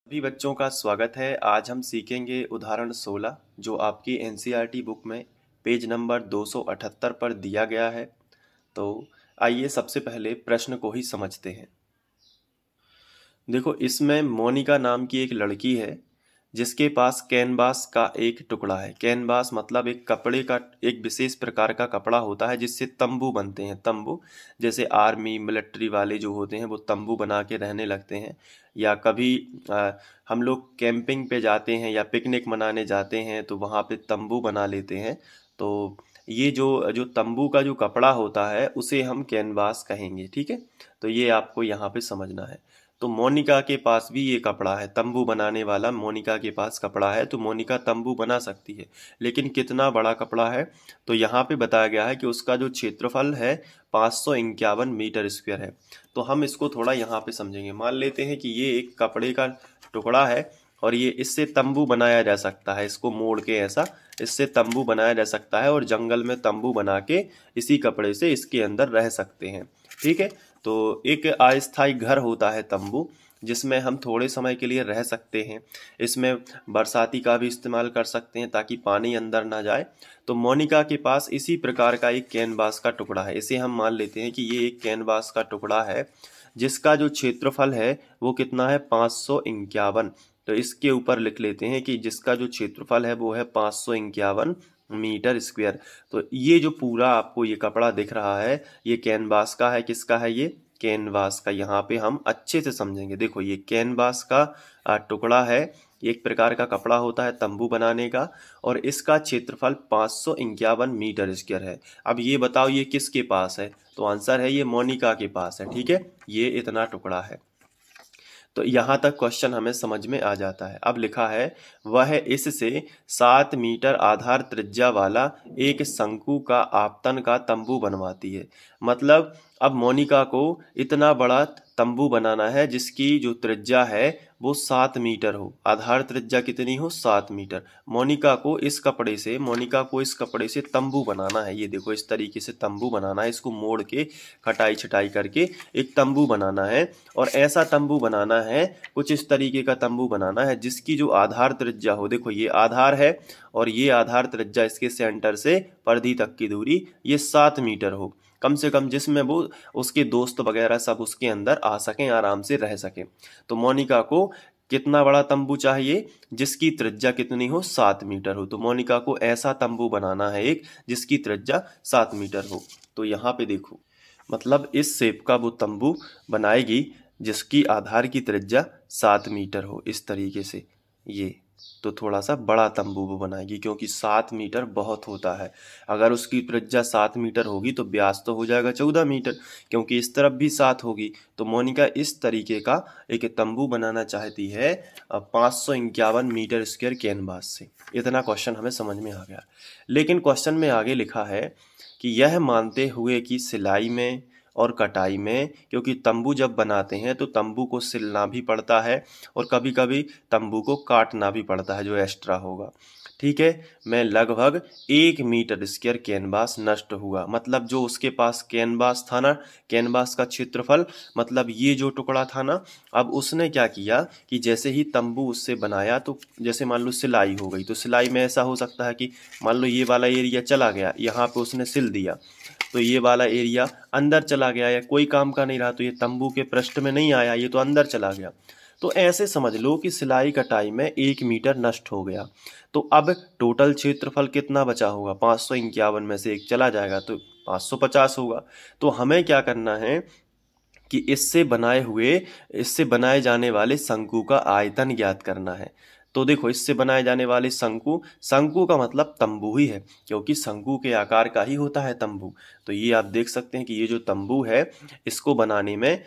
सभी बच्चों का स्वागत है। आज हम सीखेंगे उदाहरण 16 जो आपकी एनसीईआरटी बुक में पेज नंबर 278 पर दिया गया है। तो आइए सबसे पहले प्रश्न को ही समझते हैं। देखो, इसमें मोनिका नाम की एक लड़की है जिसके पास कैनवास का एक टुकड़ा है। कैनवास मतलब एक कपड़े का एक विशेष प्रकार का कपड़ा होता है जिससे तंबू बनते हैं। तंबू जैसे आर्मी मिलिट्री वाले जो होते हैं वो तंबू बना के रहने लगते हैं। या कभी हम लोग कैंपिंग पे जाते हैं या पिकनिक मनाने जाते हैं तो वहाँ पे तंबू बना लेते हैं। तो ये जो जो तंबू का जो कपड़ा होता है उसे हम कैनवास कहेंगे। ठीक है, तो ये आपको यहाँ पे समझना है। तो मोनिका के पास भी ये कपड़ा है, तंबू बनाने वाला मोनिका के पास कपड़ा है, तो मोनिका तंबू बना सकती है। लेकिन कितना बड़ा कपड़ा है, तो यहाँ पे बताया गया है कि उसका जो क्षेत्रफल है 551 मीटर स्क्वायर है। तो हम इसको थोड़ा यहाँ पे समझेंगे। मान लेते हैं कि ये एक कपड़े का टुकड़ा है और ये इससे तंबू बनाया जा सकता है। इसको मोड़ के ऐसा इससे तंबू बनाया जा सकता है और जंगल में तंबू बना के इसी कपड़े से इसके अंदर रह सकते हैं। ठीक है, तो एक अस्थायी घर होता है तंबू, जिसमें हम थोड़े समय के लिए रह सकते हैं। इसमें बरसाती का भी इस्तेमाल कर सकते हैं ताकि पानी अंदर ना जाए। तो मोनिका के पास इसी प्रकार का एक कैनवास का टुकड़ा है। इसे हम मान लेते हैं कि ये एक कैनवास का टुकड़ा है जिसका जो क्षेत्रफल है वो कितना है 551। तो इसके ऊपर लिख लेते हैं कि जिसका जो क्षेत्रफल है वो है 551 मीटर स्क्वायर। तो ये जो पूरा आपको ये कपड़ा दिख रहा है ये कैनवास का है। किसका है? ये कैनवास का। यहाँ पे हम अच्छे से समझेंगे। देखो, ये कैनवास का टुकड़ा है, एक प्रकार का कपड़ा होता है तंबू बनाने का, और इसका क्षेत्रफल 551 मीटर स्क्वायर है। अब ये बताओ ये किसके पास है? तो आंसर है ये मोनिका के पास है। ठीक है, ये इतना टुकड़ा है। तो यहाँ तक क्वेश्चन हमें समझ में आ जाता है। अब लिखा है वह इससे 7 मीटर आधार त्रिज्या वाला एक शंकु का आपतन का तंबू बनवाती है। मतलब अब मोनिका को इतना बड़ा तंबू बनाना है जिसकी जो त्रिज्या है वो 7 मीटर हो। आधार त्रिज्या कितनी हो? 7 मीटर। मोनिका को इस कपड़े से तंबू बनाना है। ये देखो, इस तरीके से तंबू बनाना है। इसको मोड़ के कटाई छटाई करके एक तंबू बनाना है। और ऐसा तंबू बनाना है, कुछ इस तरीके का तंबू बनाना है जिसकी जो आधार त्रिज्या हो, देखो ये आधार है और ये आधार त्रिज्या, इसके सेंटर से परिधि तक की दूरी ये 7 मीटर हो कम से कम, जिसमें वो उसके दोस्त वगैरह सब उसके अंदर आ सकें, आराम से रह सकें। तो मोनिका को कितना बड़ा तंबू चाहिए? जिसकी त्रिज्या कितनी हो? 7 मीटर हो। तो मोनिका को ऐसा तंबू बनाना है एक जिसकी त्रिज्या 7 मीटर हो। तो यहाँ पे देखो, मतलब इस शेप का वो तंबू बनाएगी जिसकी आधार की त्रिज्या 7 मीटर हो, इस तरीके से। ये तो थोड़ा सा बड़ा तंबू वो बनाएगी क्योंकि 7 मीटर बहुत होता है। अगर उसकी त्रिज्या 7 मीटर होगी तो व्यास तो हो जाएगा 14 मीटर, क्योंकि इस तरफ भी 7 होगी। तो मोनिका इस तरीके का एक तंबू बनाना चाहती है 551 मीटर स्क्वायर कैनवास से। इतना क्वेश्चन हमें समझ में आ गया। लेकिन क्वेश्चन में आगे लिखा है कि यह मानते हुए कि सिलाई में और कटाई में, क्योंकि तंबू जब बनाते हैं तो तंबू को सिलना भी पड़ता है और कभी कभी तंबू को काटना भी पड़ता है जो एक्स्ट्रा होगा। ठीक है, मैं लगभग 1 मीटर स्क्वायर कैनवास नष्ट हुआ। मतलब जो उसके पास कैनवास था ना, कैनवास का क्षेत्रफल, मतलब ये जो टुकड़ा था ना, अब उसने क्या किया कि जैसे ही तंबू उससे बनाया तो जैसे मान लो सिलाई हो गई, तो सिलाई में ऐसा हो सकता है कि मान लो ये वाला एरिया चला गया, यहाँ पे उसने सिल दिया, तो ये वाला एरिया अंदर चला गया या कोई काम का नहीं रहा, तो ये तंबू के पृष्ठ में नहीं आया, ये तो अंदर चला गया। तो ऐसे समझ लो कि सिलाई कटाई में 1 मीटर नष्ट हो गया। तो अब टोटल क्षेत्रफल कितना बचा होगा? 551 में से 1 चला जाएगा तो 550 होगा। तो हमें क्या करना है कि इससे बनाए जाने वाले शंकु का आयतन ज्ञात करना है। तो देखो, इससे बनाए जाने वाले शंकु का मतलब तंबू ही है, क्योंकि शंकु के आकार का ही होता है तंबू। तो ये आप देख सकते हैं कि ये जो तंबू है इसको बनाने में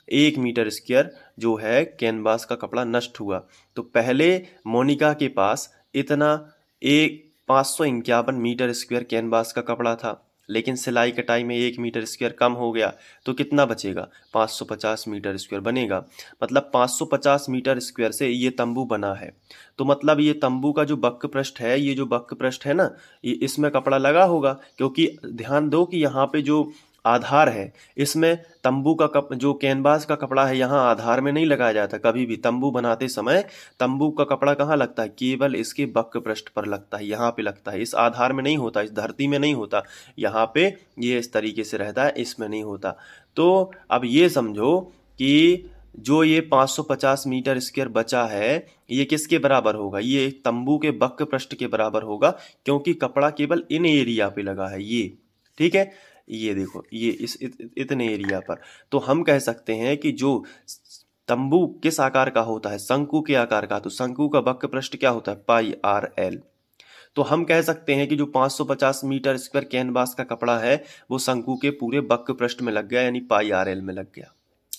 1 मीटर स्क्वायर जो है कैनवास का कपड़ा नष्ट हुआ। तो पहले मोनिका के पास इतना 551 मीटर स्क्वायर कैनवास का कपड़ा था, लेकिन सिलाई कटाई में 1 मीटर स्क्वायर कम हो गया, तो कितना बचेगा? 550 मीटर स्क्वायर बनेगा। मतलब 550 मीटर स्क्वायर से ये तंबू बना है। तो मतलब ये तंबू का जो वक्र पृष्ठ है, ये जो वक्र पृष्ठ है ना, ये इसमें कपड़ा लगा होगा, क्योंकि ध्यान दो कि यहाँ पे जो आधार है। इसमें तंबू का जो कैनवास का कपड़ा है यहाँ आधार में नहीं लगाया जाता कभी भी। तंबू बनाते समय तंबू का कपड़ा कहाँ लगता है, केवल इसके वक्र पृष्ठ पर लगता है, यहाँ पे लगता है। इस आधार में नहीं होता, इस धरती में नहीं होता, यहाँ पे ये इस तरीके से रहता है, इसमें नहीं होता। तो अब ये समझो कि जो ये 550 मीटर स्क्वायर बचा है ये किसके बराबर होगा, ये तंबू के वक्र पृष्ठ के बराबर होगा, क्योंकि कपड़ा केवल इन एरिया पे लगा है ये। ठीक है, ये देखो ये इतने एरिया पर। तो हम कह सकते हैं कि जो तंबू किस आकार का होता है, शंकु के आकार का, तो शंकु का वक्र पृष्ठ क्या होता है, पाई आर एल। तो हम कह सकते हैं कि जो 550 मीटर स्क्वायर कैनवास का कपड़ा है वो शंकु के पूरे वक्र पृष्ठ में लग गया, यानी पाई आर एल में लग गया।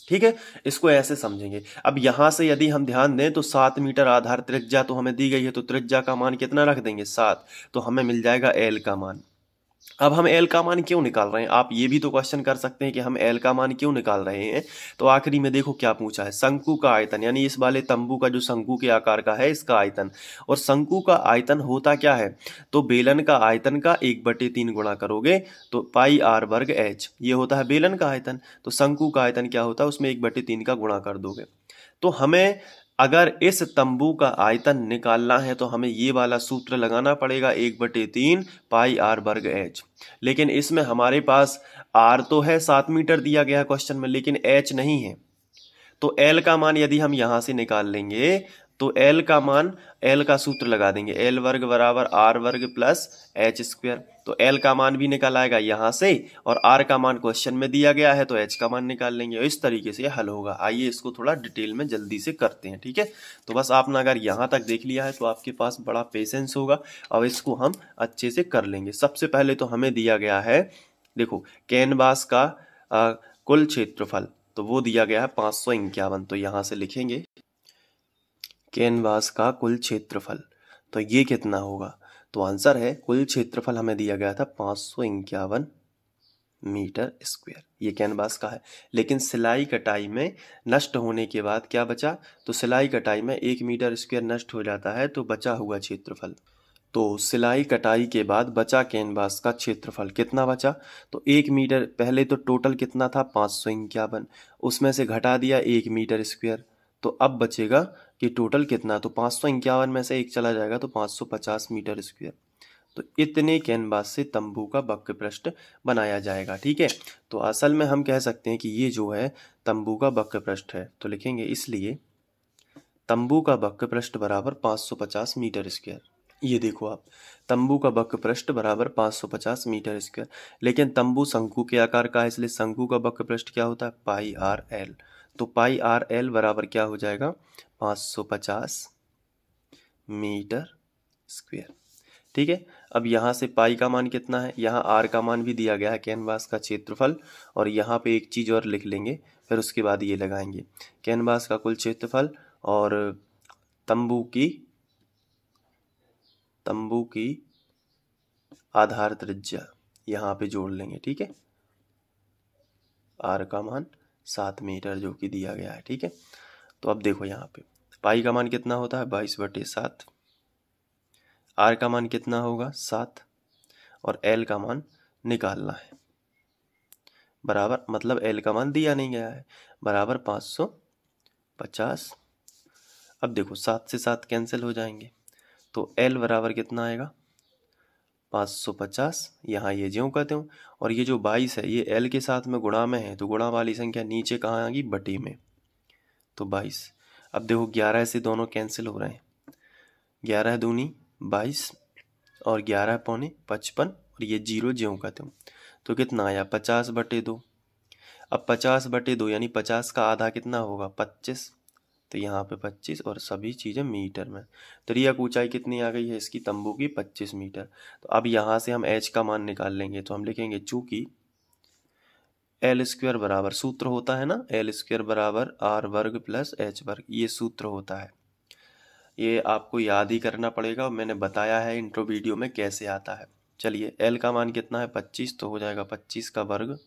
ठीक है, इसको ऐसे समझेंगे। अब यहां से यदि हम ध्यान दें तो 7 मीटर आधार त्रिज्या तो हमें दी गई है, तो त्रिज्या का मान कितना रख देंगे, 7, तो हमें मिल जाएगा एल का मान। अब हम एल का मान क्यों निकाल रहे हैं, आप ये भी तो क्वेश्चन कर सकते हैं कि हम एल का मान क्यों निकाल रहे हैं। तो आखिरी में देखो क्या पूछा है, शंकु का आयतन, यानी इस वाले तंबू का जो शंकु के आकार का है इसका आयतन। और शंकु का आयतन होता क्या है, तो बेलन का आयतन का 1/3 गुणा करोगे तो पाई आर वर्ग एच, ये होता है बेलन का आयतन। तो शंकु का आयतन क्या होता है, उसमें 1/3 का गुणा कर दोगे। तो हमें अगर इस तंबू का आयतन निकालना है तो हमें ये वाला सूत्र लगाना पड़ेगा, 1/3 पाई आर वर्ग एच। लेकिन इसमें हमारे पास आर तो है 7 मीटर दिया गया है क्वेश्चन में, लेकिन एच नहीं है। तो एल का मान यदि हम यहां से निकाल लेंगे तो एल का मान, एल का सूत्र लगा देंगे, एल वर्ग बराबर आर वर्ग प्लस एच स्क्वायर। तो एल का मान भी निकल आएगा यहां से, और आर का मान क्वेश्चन में दिया गया है तो एच का मान निकाल लेंगे। इस तरीके से हल होगा। आइए इसको थोड़ा डिटेल में जल्दी से करते हैं। ठीक है, तो बस आपने अगर यहां तक देख लिया है तो आपके पास बड़ा पेशेंस होगा, अब इसको हम अच्छे से कर लेंगे। सबसे पहले तो हमें दिया गया है, देखो कैनवास का कुल क्षेत्रफल, तो वो दिया गया है 551। तो यहां से लिखेंगे कैनवास का कुल क्षेत्रफल, तो ये कितना होगा, तो आंसर है कुल क्षेत्रफल हमें दिया गया था 551 मीटर स्क्वायर, ये कैनवास का है। लेकिन सिलाई कटाई में नष्ट होने के बाद क्या बचा, तो सिलाई कटाई में 1 मीटर स्क्वायर नष्ट हो जाता है, तो बचा हुआ क्षेत्रफल, तो सिलाई कटाई के बाद बचा कैनवास का क्षेत्रफल कितना बचा, तो 1 मीटर, पहले तो टोटल कितना था 551, उसमें से घटा दिया 1 मीटर स्क्वायर, तो अब बचेगा कि टोटल कितना, तो 551 में से 1 चला जाएगा तो 550 मीटर स्क्वायर। तो इतने कैनवास से तंबू का वक्र पृष्ठ बनाया जाएगा। ठीक है, तो असल में हम कह सकते हैं कि ये जो है तंबू का वक्र पृष्ठ है, तो लिखेंगे इसलिए तंबू का वक्र पृष्ठ बराबर 550 मीटर स्क्वायर। ये देखो आप, तंबू का वक्र पृष्ठ बराबर 550 मीटर स्क्वायर। लेकिन तंबू शंकु के आकार का है, इसलिए शंकु का वक्र पृष्ठ क्या होता है, पाई आर एल। तो पाई आर एल बराबर क्या हो जाएगा, 550 मीटर स्क्वायर। ठीक है, अब यहाँ से पाई का मान कितना है, यहाँ आर का मान भी दिया गया है, कैनवास का क्षेत्रफल, और यहाँ पे एक चीज और लिख लेंगे, फिर उसके बाद ये लगाएंगे कैनवास का कुल क्षेत्रफल और तंबू की आधार त्रिज्या यहाँ पे जोड़ लेंगे। ठीक है, आर का मान 7 मीटर जो कि दिया गया है। ठीक है, तो अब देखो यहाँ पे पाई का मान कितना होता है, 22/7, आर का मान कितना होगा 7, और एल का मान निकालना है, बराबर, मतलब एल का मान दिया नहीं गया है, बराबर 550। अब देखो 7 से 7 कैंसिल हो जाएंगे, तो एल बराबर कितना आएगा 550, यहाँ ये ज्यों का त्यों, और ये जो 22 है ये एल के साथ में गुणा में है, तो गुणा वाली संख्या नीचे कहाँ आ गई, बटे में, तो 22। अब देखो 11 से दोनों कैंसिल हो रहे हैं, 11 दूनी 22 और 11 पौने 55, और ये 0 ज्यों का त्यों, तो कितना आया 50/2। अब 50/2 यानी 50 का आधा कितना होगा 25, तो यहाँ पे 25 और सभी चीज़ें मीटर में। तो रिया ऊंचाई कितनी आ गई है इसकी, तंबू की 25 मीटर। तो अब यहाँ से हम एच का मान निकाल लेंगे, तो हम लिखेंगे चूंकि एल स्क्वायर बराबर, सूत्र होता है ना, एल स्क्वायर बराबर आर वर्ग प्लस एच वर्ग, ये सूत्र होता है, ये आपको याद ही करना पड़ेगा, और मैंने बताया है इंट्रो वीडियो में कैसे आता है। चलिए एल का मान कितना है 25, तो हो जाएगा 25 का वर्ग,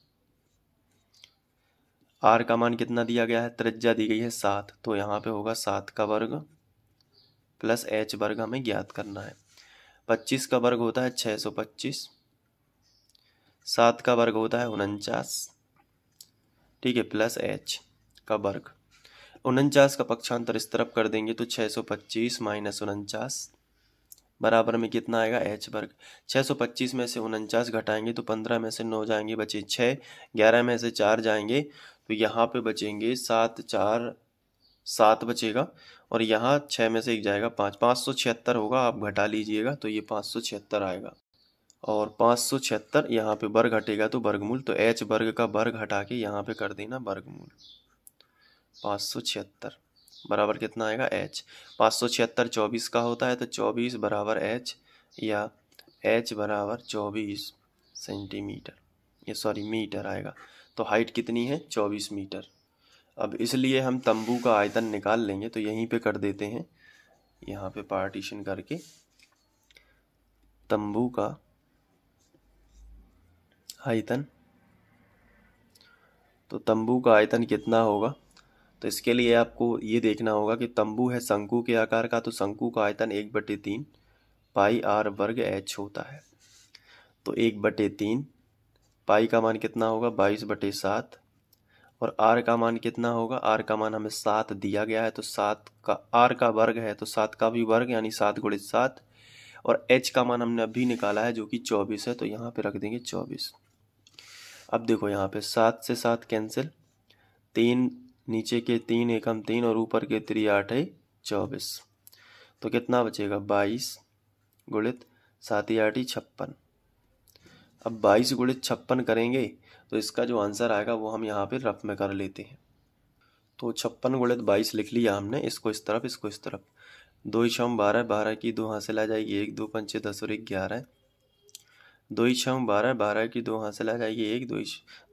आर का मान कितना दिया गया है, त्रिज्या दी गई है 7, तो यहाँ पे होगा 7 का वर्ग प्लस एच वर्ग हमें ज्ञात करना है। 25 का वर्ग होता है 625, 7 का वर्ग होता है 49, ठीक है, प्लस h का वर्ग। 49 का पक्षांतर इस तरफ कर देंगे तो 625 माइनस 49 बराबर में कितना आएगा, h वर्ग। 625 में से 49 घटाएंगे तो 15 में से 9 जाएंगे, बचे 6, 11 में से 4 जाएंगे तो यहाँ पे बचेंगे 7, 4 7 बचेगा, और यहाँ 6 में से 1 जाएगा 5, 576 होगा, आप घटा लीजिएगा तो ये 576 आएगा। और 576 यहाँ पे वर्ग घटेगा तो वर्गमूल, तो h वर्ग का वर्ग हटा के यहाँ पे कर देना वर्गमूल। 576 बराबर कितना आएगा, h। 576 24 का होता है तो 24 बराबर h, या h बराबर 24 सेंटीमीटर, ये सॉरी मीटर आएगा। तो हाइट कितनी है, 24 मीटर। अब इसलिए हम तंबू का आयतन निकाल लेंगे, तो यहीं पे कर देते हैं, यहाँ पे पार्टीशन करके तंबू का आयतन। तो तंबू का आयतन कितना होगा, तो इसके लिए आपको ये देखना होगा कि तंबू है शंकु के आकार का, तो शंकु का आयतन 1/3 पाई r वर्ग h होता है। तो 1/3 पाई का मान कितना होगा, 22/7, और r का मान कितना होगा, r का मान हमें 7 दिया गया है, तो 7 का r का वर्ग है तो 7 का भी वर्ग यानी 7 × 7, और h का मान हमने अभी निकाला है जो कि 24 है, तो यहाँ पे रख देंगे 24। अब देखो यहाँ पे 7 से 7 कैंसिल, 3 नीचे के 3 एकम 3 और ऊपर के 3 8 है 24, तो कितना बचेगा 22 गुणित 7 8 56। अब 22 गुणित 56 करेंगे तो इसका जो आंसर आएगा वो हम यहाँ पे रफ में कर लेते हैं। तो 56 गुणित 22 लिख लिया हमने, इसको इस तरफ, इसको इस तरफ। 2 छम 12, 12 की 2 हासिल आ जाएगी 1, 2 पंचे 10 और 1 11। 2 छम 12, 12 की 2 हासिल आ जाएगी 1,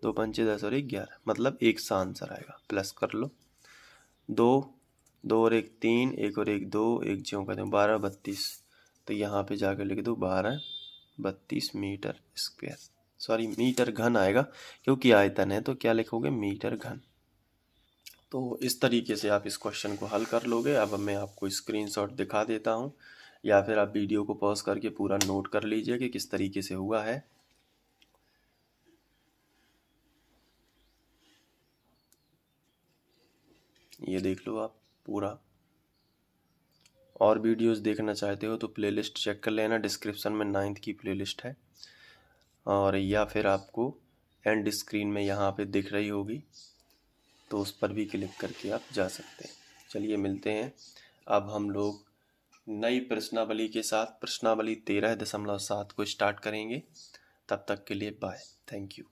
2 पंचे 10 और 1 11, मतलब 1 सा आंसर आएगा। प्लस कर लो, 2 2 और 1 3, 1 और 1 2, 1 ज्यों कर दो 12 32, तो यहाँ पे जाकर लिख दो 12 32 मीटर स्क्वायर, सॉरी मीटर घन आएगा क्योंकि आयतन है, तो क्या लिखोगे, मीटर घन। तो इस तरीके से आप इस क्वेश्चन को हल कर लोगे। अब मैं आपको स्क्रीनशॉट दिखा देता हूँ, या फिर आप वीडियो को पॉज करके पूरा नोट कर लीजिए कि किस तरीके से हुआ है। ये देख लो आप पूरा। और वीडियोस देखना चाहते हो तो प्लेलिस्ट चेक कर लेना, डिस्क्रिप्शन में 9th की प्लेलिस्ट है, और या फिर आपको एंड स्क्रीन में यहाँ पे दिख रही होगी, तो उस पर भी क्लिक करके आप जा सकते हैं। चलिए मिलते हैं अब हम लोग नई प्रश्नावली के साथ, प्रश्नावली 13.7 को स्टार्ट करेंगे। तब तक के लिए बाय, थैंक यू।